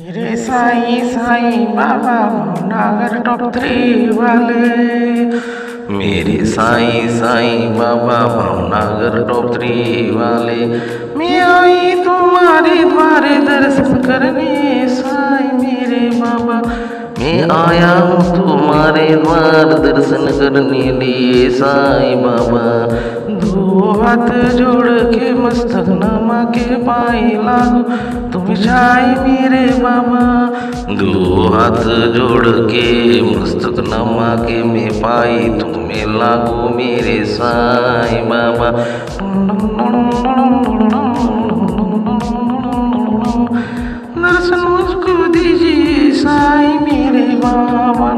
मेरे साईं साईं बाबा नागर टॉप 3 वाले। मेरे साईं साईं बाबा भावनगर टॉप 3 वाले। मैं आई तुम्हारे द्वारे दर्शन करने साईं मेरे बाबा। मैं आया हूँ तुम्हारे द्वार दर्शन करने लिए साईं बाबा। दो हाथ जोड़ के मस्तक नमा के पाए लागू तुम साईं मेरे बाबा। दो हाथ जोड़ के मस्तक नमा के मैं पाई तुम्हें लागू मेरे साईं बाबा। दर्शन मुझको दीजिए साईं मेरे बाबा।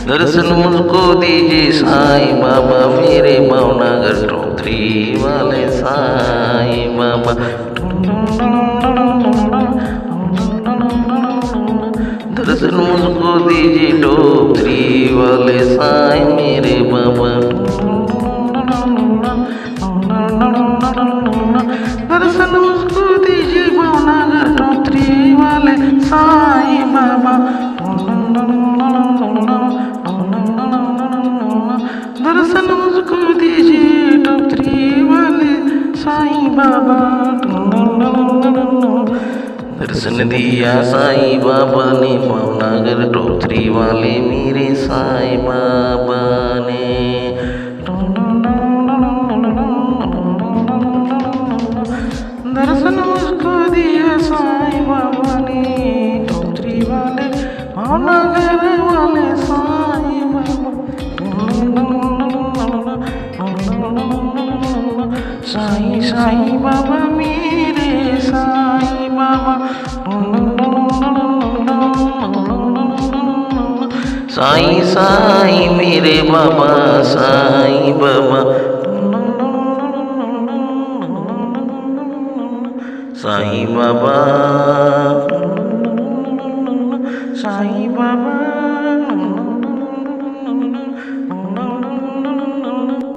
दर्शन मुझको दीजिए साईं बाबा मेरे भावनगर टॉप 3 वाले साईं बाबा। दर्शन मुझको दीजिए टॉप 3 वाले साईं मेरे बाबा। दर्शन मुझको दीजिए भावनगर टॉप 3 वाले साईं बाबा। दर्शन मुझको दीजिए टॉप 3 वाले साईं बाबा। दर्शन दिया साईं बाबा ने भावनगर टॉप 3 वाले मेरे साईं बाबा ने। दर्शन मुझको दिया साईं बाबा ने टॉप 3 वाले भावनगर वाले साईं बाबा। साईं साईं बाबा मेरे साईं बाबा। साईं साईं मेरे बाबा साईं बाबा। साईं बाबा साईं बाबा